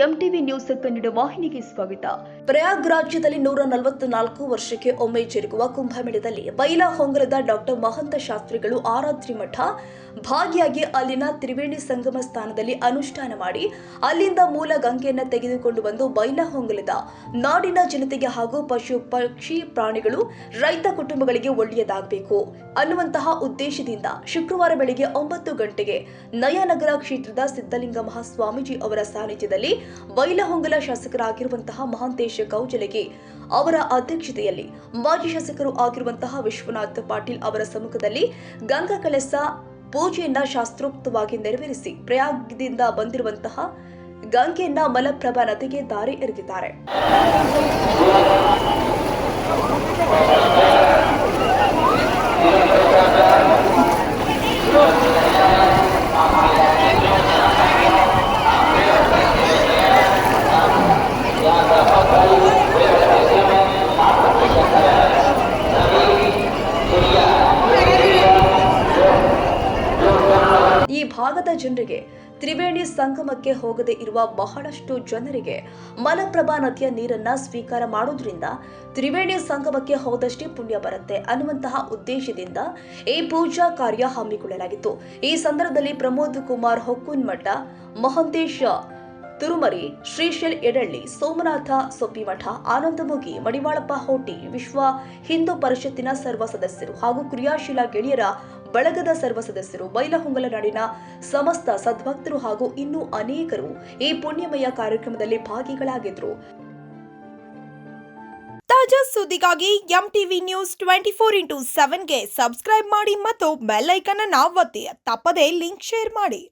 MTV news Kannada ವಾಹಿನಿಗೆ ಸ್ವಾಗತ. ಪ್ರಯಾಗ್ರಾಜ್ಯದಲ್ಲಿ 144 ವರ್ಷಕ್ಕೆ ಒಮ್ಮೆ ಜರುಗುವ ಕುಂಭಮೇಳದಲ್ಲಿ ಬೈಲಹೊಂಗಲದ ಡಾಕ್ಟರ್ ಮಹಂತ ಶಾಸ್ತ್ರಿಗಳು ಆರಾಧ್ಯ ಮಠ ಭಾಗಿಯಾಗಿ ಅಲ್ಲಿನ ತ್ರಿವೇಣಿ ಸಂಗಮ ಸ್ಥಾನದಲ್ಲಿ ಅನುಷ್ಠಾನ ಮಾಡಿ ಅಲ್ಲಿಂದ ಮೂಲ ಗಂಗೆಯನ್ನು ತೆಗೆದುಕೊಂಡು ಬಂದು ಬೈಲಹೊಂಗಲದ ನಾಡಿನ ಜನತೆಗೆ ಹಾಗೂ ಪಶು ಪಕ್ಷಿ ಪ್ರಾಣಿಗಳು ರೈತ ಕುಟುಂಬಗಳಿಗೆ ಒಳ್ಳೆಯದಾಗಬೇಕು ಅನ್ನುವಂತಹ ಉದ್ದೇಶದಿಂದ ಶುಕ್ರವಾರ ಬೆಳಗ್ಗೆ 9 ಗಂಟೆಗೆ ನಯನಗರ ಕ್ಷೇತ್ರದ ಸಿದ್ದಲಿಂಗ ಮಹಾಸ್ವಾಮೀಜಿ ಅವರ ಸಾನ್ನಿಧ್ಯದಲ್ಲಿ ಬೈಲಹೊಂಗಲ ಶಾಸಕರಾಗಿರುವಂತಹ ಮಹಾಂತೇಶ ಕೌಜಲಗಿ ಅವರ ಅಧ್ಯಕ್ಷತೆಯಲ್ಲಿ ಮಾಜಿ ಶಾಸಕರು ಆಗಿರುವಂತಹ ವಿಶ್ವನಾಥ್ ಪಾಟೀಲ್ ಅವರ ಸಮ್ಮುಖದಲ್ಲಿ ಗಂಗಾ ಕಳಸ ಪೂಜೆಯನ್ನ ಶಾಸ್ತ್ರೋಕ್ತವಾಗಿ ನೆರವೇರಿಸಿ ಪ್ರಯಾಗದಿಂದ ಬಂದಿರುವಂತಹ ಗಂಗೆಯನ್ನ ಮಲಪ್ರಭಾ ನದಿಗೆ ದಾರಿ ಎರೆದಿದ್ದಾರೆ. ಈ ಭಾಗದ ಜನರಿಗೆ ತ್ರಿವೇಣಿ ಸಂಗಮಕ್ಕೆ ಹೋಗದೆ ಇರುವ ಬಹಳಷ್ಟು ಜನರಿಗೆ ಮಲಪ್ರಭಾ ನದಿಯ ನೀರನ್ನ ಸ್ವೀಕಾರ ಮಾಡೋದ್ರಿಂದ ತ್ರಿವೇಣಿ ಸಂಗಮಕ್ಕೆ ಹೋದಷ್ಟೇ ಪುಣ್ಯ ಬರುತ್ತೆ ಅನ್ನುವಂತಹ ಉದ್ದೇಶದಿಂದ ಈ ಪೂಜಾ ಕಾರ್ಯ ಹಮ್ಮಿಕೊಳ್ಳಲಾಗಿತ್ತು. ಈ ಸಂದರ್ಭದಲ್ಲಿ ಪ್ರಮೋದ್ ಕುಮಾರ್ ಹೊಕ್ಕುನ್ಮಠ, ಮಹಂತೇಶ ತುರುಮರಿ, ಶ್ರೀಶೈಲ್ ಎಡಳ್ಳಿ, ಸೋಮನಾಥ ಸೊಪ್ಪಿಮಠ, ಆನಂದಮುಗಿ, ಮಡಿವಾಳಪ್ಪ ಹೋಟಿ, ವಿಶ್ವ ಹಿಂದೂ ಪರಿಷತ್ತಿನ ಸರ್ವ ಸದಸ್ಯರು ಹಾಗೂ ಕ್ರಿಯಾಶೀಲ ಗೆಳೆಯರ ಬಳಗದ ಸರ್ವ ಸದಸ್ಯರು, ಬೈಲಹೊಂಗಲ ನಾಡಿನ ಸಮಸ್ತ ಸದ್ಭಕ್ತರು ಹಾಗೂ ಇನ್ನೂ ಅನೇಕರು ಈ ಪುಣ್ಯಮಯ ಕಾರ್ಯಕ್ರಮದಲ್ಲಿ ಭಾಗಿಗಳಾಗಿದ್ರು. ತಾಜಾ ಸುದ್ದಿಗಾಗಿ ಎಂಟಿವಿ ನ್ಯೂಸ್ 24x7ಗೆ ಸಬ್ಸ್ಕ್ರೈಬ್ ಮಾಡಿ ಮತ್ತು ಬೆಲ್ ಐಕಾನ್ ಅನ್ನು ಒತ್ತಿ. ತಪ್ಪದೇ ಲಿಂಕ್ ಶೇರ್ ಮಾಡಿ.